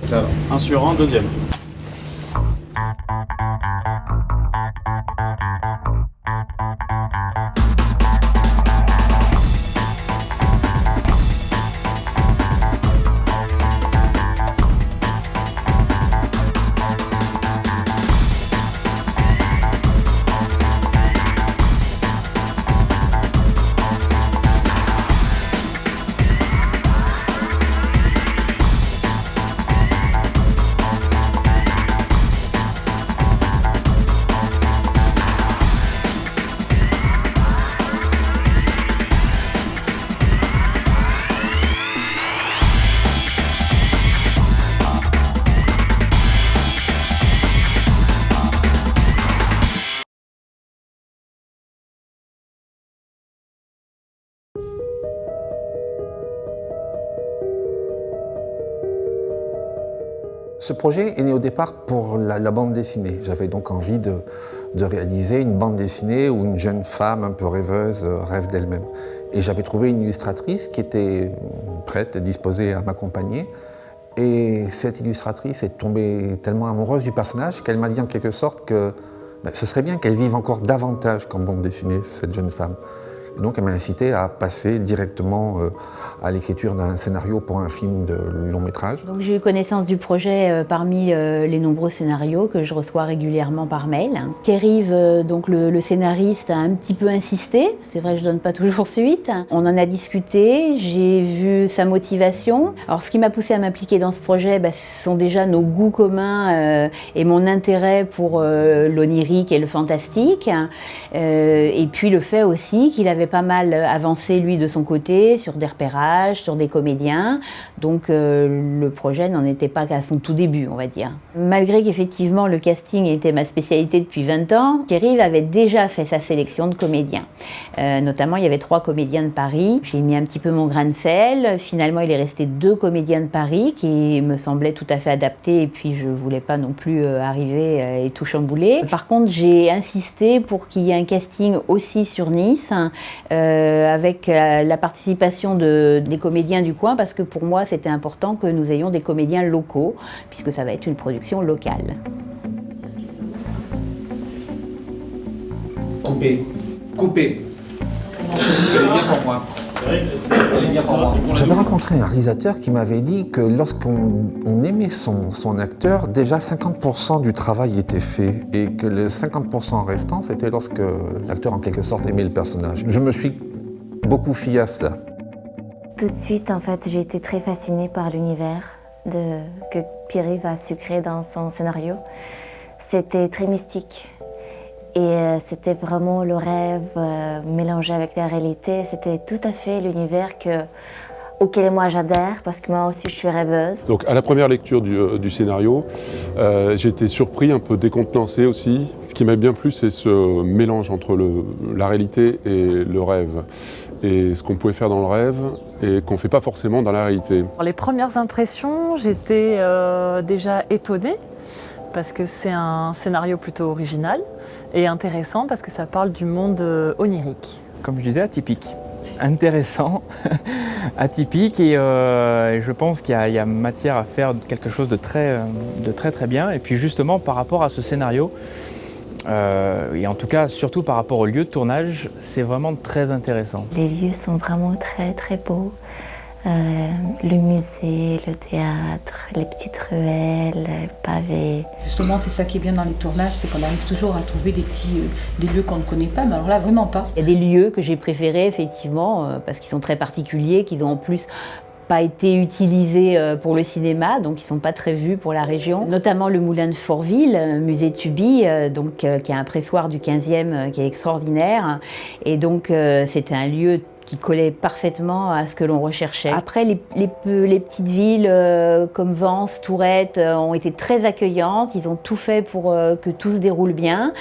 Ça va. 1 sur 1, deuxième. Ce projet est né au départ pour la bande dessinée. J'avais donc envie de réaliser une bande dessinée où une jeune femme un peu rêveuse rêve d'elle-même. Et j'avais trouvé une illustratrice qui était prête et disposée à m'accompagner. Et cette illustratrice est tombée tellement amoureuse du personnage qu'elle m'a dit en quelque sorte que ce serait bien qu'elle vive encore davantage qu'en bande dessinée, cette jeune femme. Et donc elle m'a incité à passer directement à l'écriture d'un scénario pour un film de long métrage. Donc j'ai eu connaissance du projet parmi les nombreux scénarios que je reçois régulièrement par mail. Kériv, donc le scénariste, a un petit peu insisté. C'est vrai que je donne pas toujours suite. On en a discuté, j'ai vu sa motivation. Alors ce qui m'a poussé à m'impliquer dans ce projet, ce sont déjà nos goûts communs et mon intérêt pour l'onirique et le fantastique. Et puis le fait aussi qu'il avait pas mal avancé lui de son côté sur des repérages, sur des comédiens, donc le projet n'en était pas qu'à son tout début, on va dire. Malgré qu'effectivement le casting était ma spécialité depuis 20 ans, Kériv avait déjà fait sa sélection de comédiens. Notamment il y avait 3 comédiens de Paris, j'ai mis un petit peu mon grain de sel, finalement il est resté 2 comédiens de Paris qui me semblaient tout à fait adaptés et puis je voulais pas non plus arriver et tout chambouler. Par contre j'ai insisté pour qu'il y ait un casting aussi sur Nice, avec la participation des comédiens du coin, parce que pour moi c'était important que nous ayons des comédiens locaux, puisque ça va être une production locale. Coupé. Coupé. Elle est bien pour moi. Elle est bien pour moi. J'avais rencontré un réalisateur qui m'avait dit que lorsqu'on aimait son acteur, déjà 50% du travail était fait et que le 50% restant, c'était lorsque l'acteur en quelque sorte aimait le personnage. Je me suis beaucoup fié à cela. Tout de suite, en fait, j'ai été très fascinée par l'univers que Kériv a su créer dans son scénario. C'était très mystique. Et c'était vraiment le rêve mélangé avec la réalité. C'était tout à fait l'univers auquel moi j'adhère, parce que moi aussi je suis rêveuse. Donc à la première lecture du scénario, j'ai été surpris, un peu décontenancé aussi. Ce qui m'a bien plu, c'est ce mélange entre la réalité et le rêve. Et ce qu'on pouvait faire dans le rêve et qu'on ne fait pas forcément dans la réalité. Les premières impressions, j'étais déjà étonnée, parce que c'est un scénario plutôt original et intéressant parce que ça parle du monde onirique. Comme je disais, atypique. Intéressant, atypique et je pense qu'il y a matière à faire quelque chose de très bien. Et puis justement par rapport à ce scénario, et en tout cas surtout par rapport au lieu de tournage, c'est vraiment très intéressant. Les lieux sont vraiment très très beaux. Le musée, le théâtre, les petites ruelles, les pavés. Justement, c'est ça qui est bien dans les tournages, c'est qu'on arrive toujours à trouver des lieux qu'on ne connaît pas, mais alors là, vraiment pas. Il y a des lieux que j'ai préférés, effectivement, parce qu'ils sont très particuliers, qu'ils ont en plus pas été utilisés pour le cinéma, donc ils ne sont pas très vus pour la région. Notamment le moulin de Fortville, musée Tuby, qui est un pressoir du 15e qui est extraordinaire. Et donc c'était un lieu qui collait parfaitement à ce que l'on recherchait. Après, les petites villes comme Vence, Tourette ont été très accueillantes. Ils ont tout fait pour que tout se déroule bien.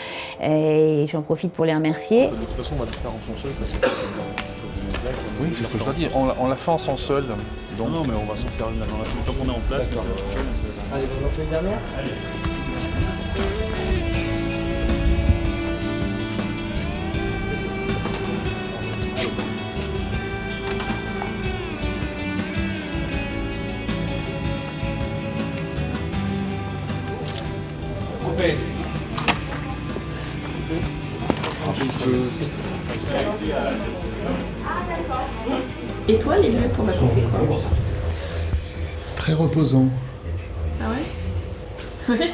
Et j'en profite pour les remercier. De toute façon, on va le faire en son seul parce que Oui, c'est ce que je dois dire. On l'a fait en son seul. Donc... Non, mais on va s'en faire une dans la fin. Tant qu'on est en place, Allez, vous en faites une dernière ? Allez. Coupé. Et toi, les lieux de tournage, c'est quoi? Très reposant. Ah ouais?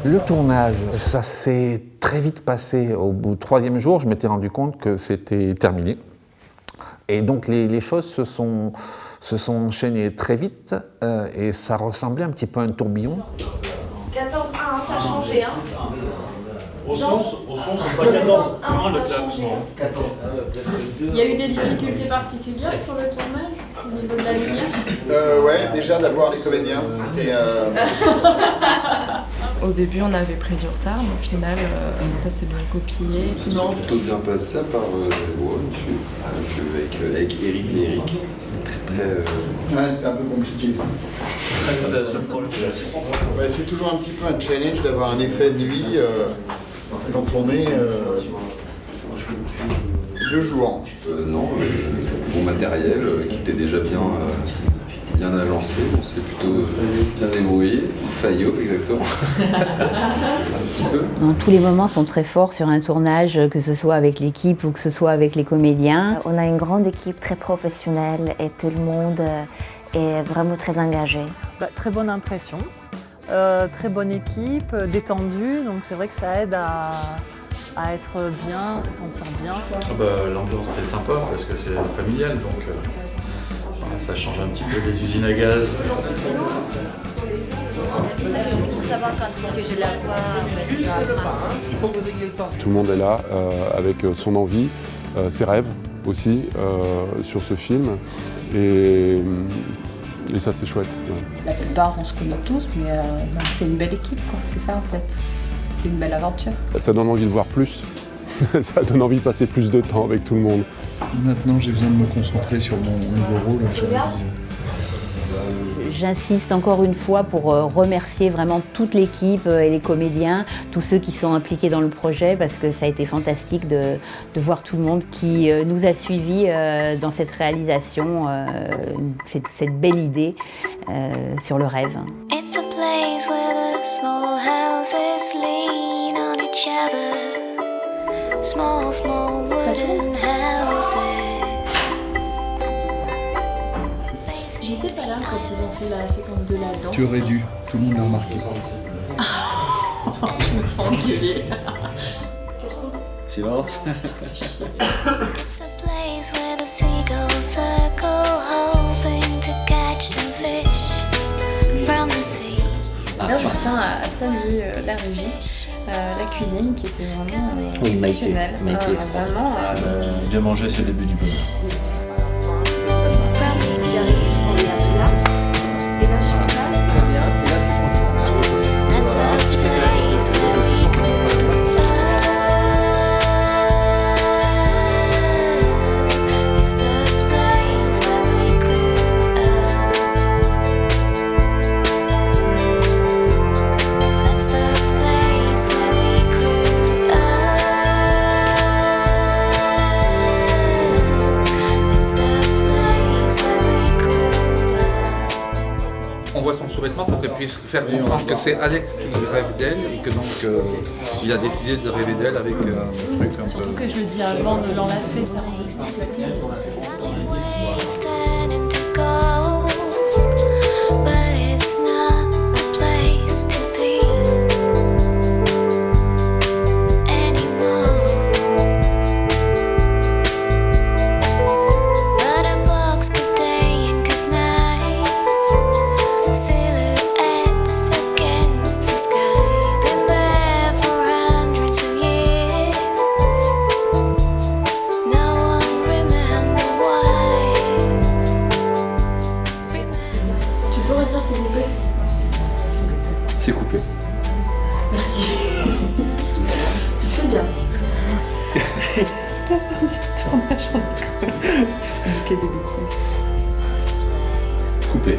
Le tournage, ça s'est très vite passé. Au bout du 3e jour, je m'étais rendu compte que c'était terminé. Et donc les choses se sont enchaînées très vite et ça ressemblait un petit peu à un tourbillon. 14-1, ça a changé, hein? Au son, c'est pas 14-1 le clap. Il y a eu des difficultés particulières sur le tournage au niveau de la lumière? Ouais, déjà d'avoir les comédiens, c'était... Au début, on avait pris du retard, mais au final, ça s'est bien copié. Ça s'est plutôt bien passé, à part avec Eric et Eric. C'était très... Ouais, c'était un peu compliqué ça. Ouais, c'est toujours un petit peu un challenge d'avoir un effet de nuit quand on est 2 jours. Non, bon matériel qui était déjà bien agencé, c'est plutôt bien débrouillé, Fayot exactement. Un petit peu. Tous les moments sont très forts sur un tournage, que ce soit avec l'équipe ou que ce soit avec les comédiens. On a une grande équipe très professionnelle et tout le monde est vraiment très engagé. Très bonne impression, très bonne équipe, détendue, donc c'est vrai que ça aide à être bien, se sentir bien. L'ambiance très sympa parce que c'est familial, donc ça change un petit peu des usines à gaz. Pour savoir quand est-ce que je la vois. Tout le monde est là avec son envie, ses rêves aussi sur ce film. Et ça, c'est chouette. Ouais. La plupart, on se connaît tous, mais c'est une belle équipe, quoi. C'est ça, en fait. C'est une belle aventure. Ça donne envie de voir plus. Ça donne envie de passer plus de temps avec tout le monde. Maintenant, j'ai besoin de me concentrer sur mon nouveau rôle. J'insiste encore une fois pour remercier vraiment toute l'équipe et les comédiens, tous ceux qui sont impliqués dans le projet, parce que ça a été fantastique de voir tout le monde qui nous a suivis dans cette réalisation, cette belle idée sur le rêve. It's a place where the small houses lean on each other. Small wooden houses. J'étais pas là quand ils ont fait la séquence de la danse. Tu aurais dû, tout le monde l'a remarqué. Je me sens engueulée. Silence. It's a place where the seagulls circle, hoping to catch some fish from the sea. Là, je tiens à saluer la régie, la cuisine qui était vraiment exceptionnelle. Vraiment. Bien manger, c'est le début du bonheur. That's a place where we grew up. It's the place where we grew up. That's the place where we grew up. It's the place where we grew up. On voit son sous-vêtement pour qu'elle puisse faire comprendre que c'est Alex qui rêve d'elle et que donc il a décidé de rêver d'elle avec un truc un peu... Surtout que je le dis avant de l'enlacer. Turning to gold, but it's not the place to be anymore. Button blocks, good day and good night. Silhouettes against the sky. Been there for hundreds of years. No one remember why. Tu peux redire s'il vous plaît? C'est coupé. Merci. Tu fais bien. C'est pas du tournage en école. Je dis que des bêtises. Coupé.